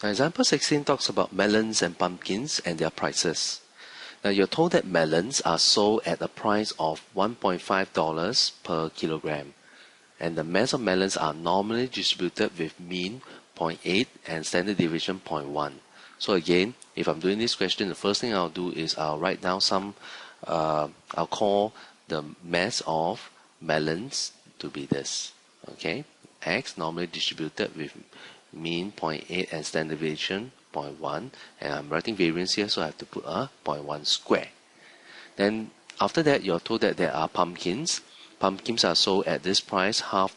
Now, example 16 talks about melons and pumpkins and their prices. Now, you're told that melons are sold at a price of $1.5 per kilogram, and the mass of melons are normally distributed with mean 0.8 and standard deviation 0.1. So again, if I'm doing this question, the first thing I'll do is I'll write down I'll call the mass of melons to be this. Okay, X normally distributed with mean 0.8 and standard deviation 0.1, and I'm writing variance here, so I have to put a 0.1 square. Then after that, you're told that there are pumpkins. Pumpkins are sold at this price, half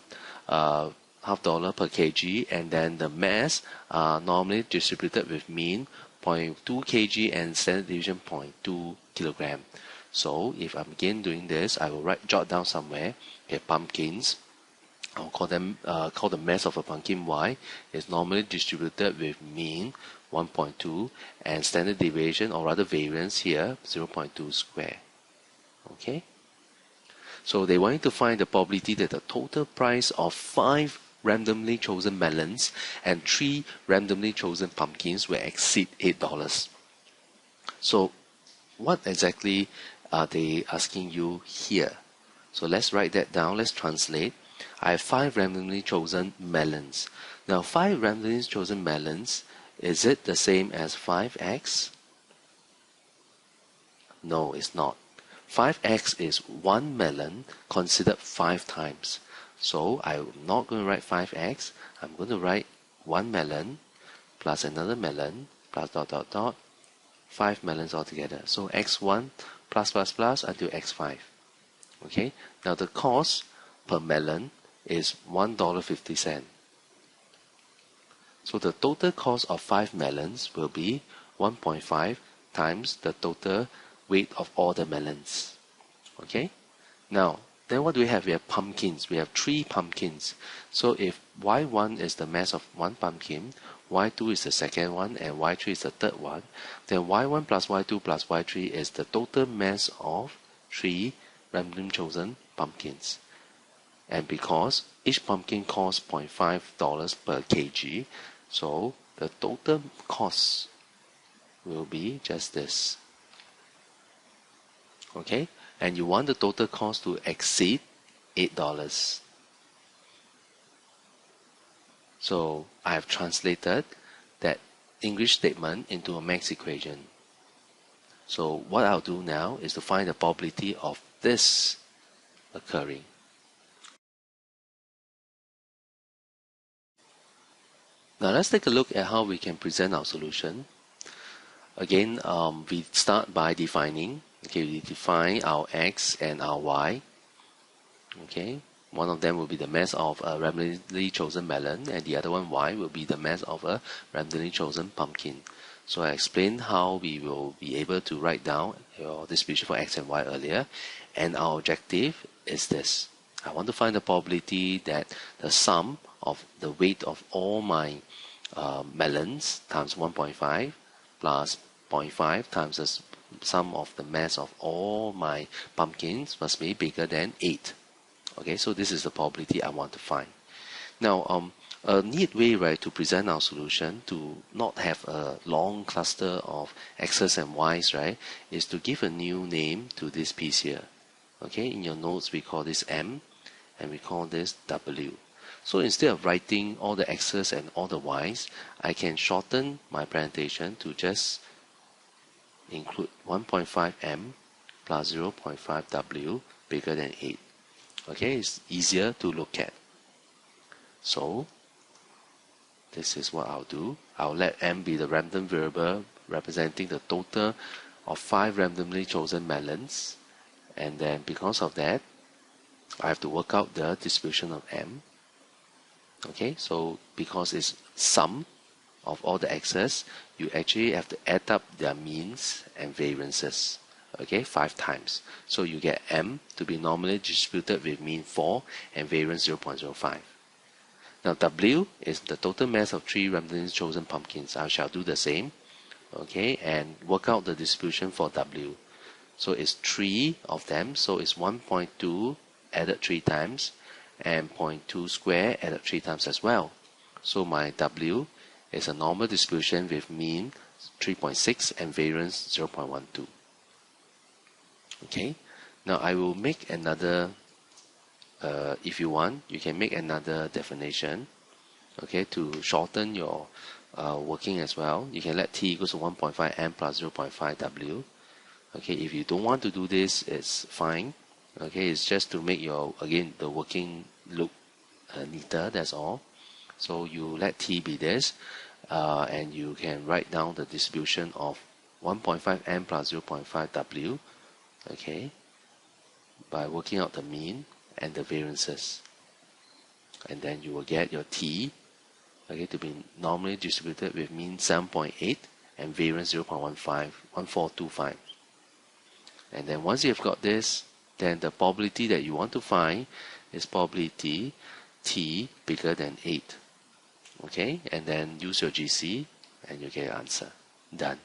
dollar per kg, and then the mass are normally distributed with mean 0.2 kg and standard deviation 0.2 kilogram. So if I'm again doing this, I will jot down somewhere. Okay, pumpkins. I'll call the mass of a pumpkin Y is normally distributed with mean 1.2 and standard deviation, or rather variance here, 0.2 square. Okay. So they want you to find the probability that the total price of 5 randomly chosen melons and 3 randomly chosen pumpkins will exceed $8. So what exactly are they asking you here? So let's write that down. Let's translate. I have 5 randomly chosen melons. Now 5 randomly chosen melons, is it the same as 5x? No, it's not. 5x is 1 melon considered 5 times. So I'm not going to write 5x. I'm going to write 1 melon plus another melon plus ... 5 melons altogether. So x1 plus until x5. Okay. Now the cost per melon is $1.50. So the total cost of 5 melons will be 1.5 times the total weight of all the melons. Okay. Now, then what do we have? We have pumpkins. We have 3 pumpkins. So if Y1 is the mass of 1 pumpkin, Y2 is the second one, and Y3 is the third one, then Y1 plus Y2 plus Y3 is the total mass of 3 randomly chosen pumpkins. And because each pumpkin costs $0.5 per kg, so the total cost will be just this. Okay, and you want the total cost to exceed $8. So I have translated that English statement into a max equation. So what I'll do now is to find the probability of this occurring. Now let's take a look at how we can present our solution. Again, we start by defining. Okay, we define our x and our y. Okay, one of them will be the mass of a randomly chosen melon, and the other one, y, will be the mass of a randomly chosen pumpkin. So I explained how we will be able to write down your distribution for x and y earlier, and our objective is this. I want to find the probability that the sum of the weight of all my melons times 1.5 plus 0.5 times the sum of the mass of all my pumpkins must be bigger than 8. Okay, so this is the probability I want to find. Now, a neat way, right, to present our solution to not have a long cluster of x's and y's, right, is to give a new name to this piece here. Okay, in your notes we call this M, and we call this W. So instead of writing all the x's and all the y's, I can shorten my presentation to just include 1.5 M plus 0.5 W bigger than 8. Okay, it's easier to look at. So this is what I'll do. I'll let M be the random variable representing the total of 5 randomly chosen melons, and then because of that, I have to work out the distribution of M. Okay, so because it's sum of all the x's, you actually have to add up their means and variances. Okay, 5 times. So you get M to be normally distributed with mean 4 and variance 0.05. Now W is the total mass of 3 randomly chosen pumpkins. I shall do the same. Okay, and work out the distribution for W. So it's 3 of them, so it's 1.2 added 3 times, and 0.2 square added 3 times as well. So my W is a normal distribution with mean 3.6 and variance 0.12. Okay, now I will make another, if you want, you can make another definition, okay, to shorten your working as well. You can let t equals to 1.5 m plus 0.5 w. Okay, if you don't want to do this, it's fine. Okay, it's just to make your, again, the working look neater, that's all. So you let t be this, and you can write down the distribution of 1.5 m plus 0.5 w, okay, by working out the mean and the variances. And then you will get your t, okay, to be normally distributed with mean 7.8 and variance 0.1425. And then once you've got this, then the probability that you want to find is probability t bigger than 8. Okay, and then use your GC and you get your answer. Done.